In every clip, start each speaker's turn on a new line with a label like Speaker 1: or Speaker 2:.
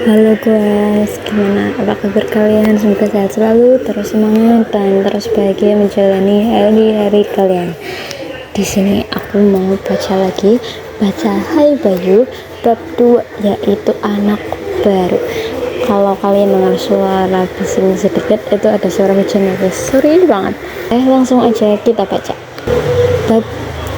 Speaker 1: Halo guys, gimana? Apa kabar kalian? Semoga sehat selalu, terus semangat dan terus bahagia menjalani hari-hari kalian. Di sini aku mau baca Hai Bayu bab 2, yaitu anak baru. Kalau kalian dengar suara bising sedikit, itu ada suara hujan guys. Sorry banget. Langsung aja kita baca. Bab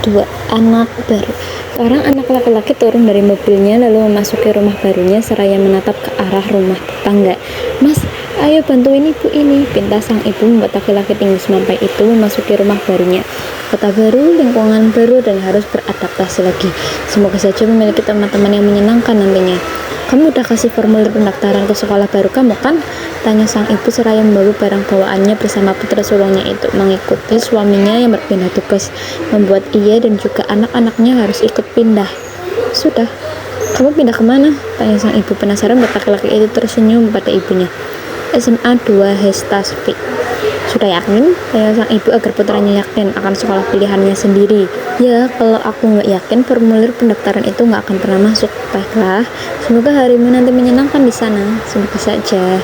Speaker 1: 2, anak baru. Seorang anak laki-laki turun dari mobilnya lalu memasuki rumah barunya seraya menatap ke arah rumah tetangga. "Mas, ayo bantuin ibu ini," pinta sang ibu membuat laki-laki tinggi semampai itu memasuki rumah barunya. Kota baru, lingkungan baru, dan harus beradaptasi lagi. Semoga saja memiliki teman-teman yang menyenangkan nantinya. "Kamu udah kasih formulir pendaftaran ke sekolah baru kamu kan?" tanya sang ibu seraya membawa barang bawaannya bersama putra sulungnya itu mengikuti suaminya yang berpindah tugas, membuat ia dan juga anak-anaknya harus ikut pindah. "Sudah. Kamu pindah kemana?" tanya sang ibu penasaran. Laki-laki itu tersenyum pada ibunya. "SMA 2 Hestaspi." "Sudah yakin?" tanya sang ibu agar putranya yakin akan sekolah pilihannya sendiri. "Ya, kalau aku nggak yakin formulir pendaftaran itu nggak akan pernah masuk." "Baiklah, semoga harimu nanti menyenangkan di sana." "Semoga saja."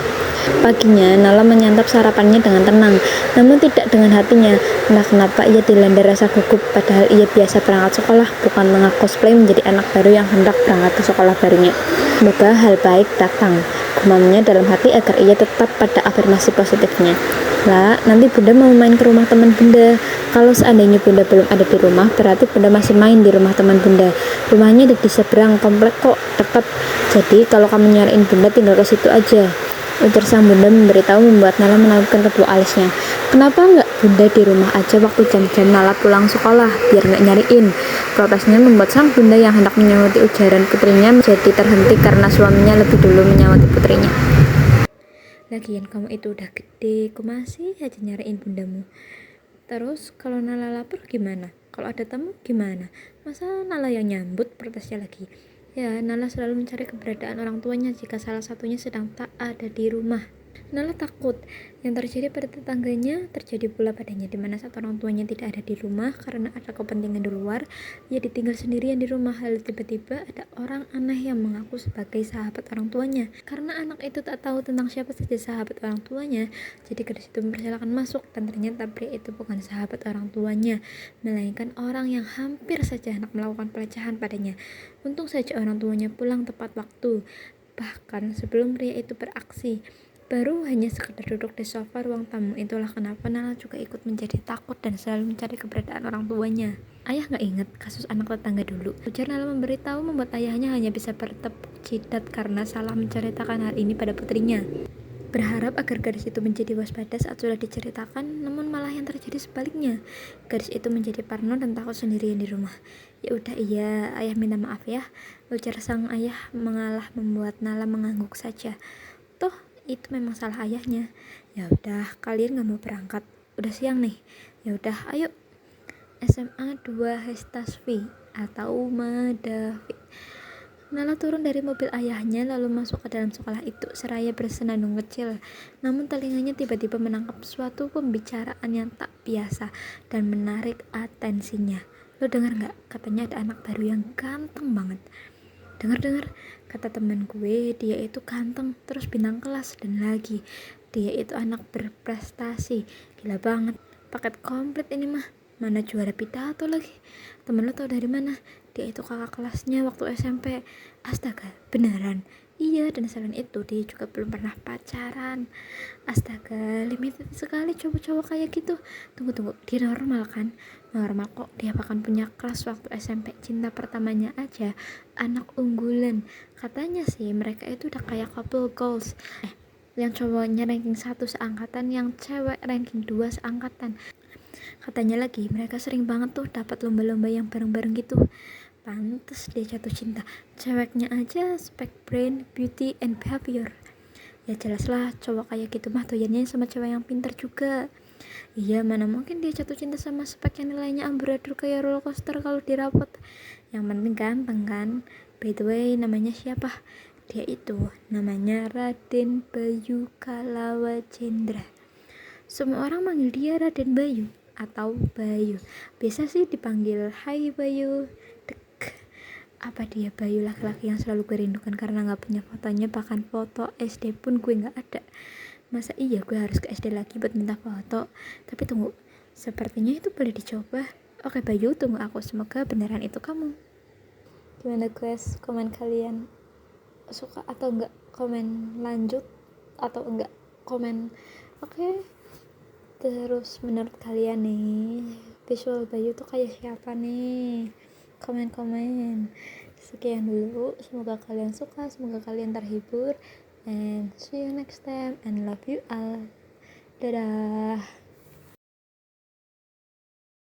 Speaker 1: Paginya, Nala menyantap sarapannya dengan tenang, namun tidak dengan hatinya. Entah kenapa ia dilanda rasa gugup, padahal ia biasa berangkat sekolah, bukan tengah cosplay menjadi anak baru yang hendak berangkat ke sekolah barunya. Semoga hal baik datang, gumamnya dalam hati agar ia tetap pada afirmasi positifnya. "Lah, nanti bunda mau main ke rumah teman bunda." "Kalau seandainya bunda belum ada di rumah, berarti bunda masih main di rumah teman bunda. Rumahnya di seberang komplek kok, dekat. Jadi kalau kamu nyariin bunda tinggal ke situ aja," ujar sang bunda memberitahu, membuat Nala menangkupkan kedua alisnya. "Kenapa nggak bunda di rumah aja waktu jam-jam Nala pulang sekolah, biar nggak nyariin?" Protesnya membuat sang bunda yang hendak menyauti ujaran putrinya menjadi terhenti karena suaminya lebih dulu menyauti putrinya. "Lagian kamu itu udah gede, kok masih aja nyariin bundamu? Terus kalau Nala lapar gimana? Kalau ada tamu gimana? Masa Nala yang nyambut?" protesnya lagi. "Ya, Nala selalu mencari keberadaan orang tuanya jika salah satunya sedang tak ada di rumah." Nala takut yang terjadi pada tetangganya terjadi pula padanya, di mana saat orang tuanya tidak ada di rumah karena ada kepentingan di luar, ia ditinggal sendirian di rumah. Lalu tiba-tiba ada orang aneh yang mengaku sebagai sahabat orang tuanya. Karena anak itu tak tahu tentang siapa saja sahabat orang tuanya, jadi gadis itu mempersilahkan masuk, dan ternyata pria itu bukan sahabat orang tuanya, melainkan orang yang hampir saja hendak melakukan pelecehan padanya. Untung saja orang tuanya pulang tepat waktu, bahkan sebelum pria itu beraksi. Baru hanya sekedar duduk di sofa ruang tamu, itulah kenapa Nala juga ikut menjadi takut dan selalu mencari keberadaan orang tuanya. "Ayah nggak ingat kasus anak tetangga dulu?" ujar Nala memberitahu, membuat ayahnya hanya bisa bertepuk jidat karena salah menceritakan hal ini pada putrinya. Berharap agar gadis itu menjadi waspada saat sudah diceritakan, namun malah yang terjadi sebaliknya. Gadis itu menjadi parno dan takut sendirian di rumah. "Ya udah, iya, ayah minta maaf ya," ujar sang ayah mengalah, membuat Nala mengangguk saja. Toh itu memang salah ayahnya. "Ya udah, kalian nggak mau berangkat? Udah siang nih. Ya udah, ayo." SMA 2 Hestasvi atau Madavi. Nala turun dari mobil ayahnya lalu masuk ke dalam sekolah itu seraya bersenandung kecil. Namun telinganya tiba-tiba menangkap suatu pembicaraan yang tak biasa dan menarik atensinya. "Lo dengar nggak? Katanya ada anak baru yang ganteng banget." "Dengar-dengar, kata teman gue, dia itu ganteng, terus bintang kelas, dan lagi dia itu anak berprestasi. Gila banget, paket komplit ini mah. Mana juara pidato lagi. Temen lo tau dari mana? Dia itu kakak kelasnya waktu SMP." "Astaga, beneran?" "Iya, dan selain itu dia juga belum pernah pacaran." Astaga, limited sekali cowok-cowok kayak gitu. Tunggu, dia normal kan? Normal kok, dia bahkan punya kelas waktu SMP. Cinta pertamanya aja anak unggulan. Katanya sih mereka itu udah kayak couple goals. Yang cowoknya ranking 1 seangkatan, yang cewek ranking 2 seangkatan. Katanya lagi mereka sering banget tuh dapat lomba-lomba yang bareng-bareng gitu. Pantes dia jatuh cinta. Ceweknya aja spek brain, beauty, and behavior. Ya jelaslah cowok kayak gitu mah doyannya sama cewek yang pintar juga. Iya, mana mungkin dia jatuh cinta sama spek yang nilainya amburadul kayak roller coaster kalau dirapot. Yang penting ganteng kan. By the way, namanya siapa? Dia itu namanya Raden Bayu Kalawacendra. Semua orang manggil dia Raden Bayu atau Bayu. Biasa sih dipanggil Hai Bayu. Dek. Apa dia Bayu laki-laki yang selalu gue rindukan karena gak punya fotonya? Bahkan foto SD pun gue gak ada. Masa iya gue harus ke SD lagi buat minta foto? Tapi tunggu, sepertinya itu boleh dicoba. Oke Bayu, tunggu aku, semoga beneran itu kamu. Gimana guys, komen kalian? Suka atau enggak? Komen lanjut atau enggak? Komen. Oke. Terus menurut kalian nih, visual Bayu tuh kayak siapa nih? Komen-komen. Sekian dulu, semoga kalian suka, semoga kalian terhibur, and see you next time, and love you all. Dadah.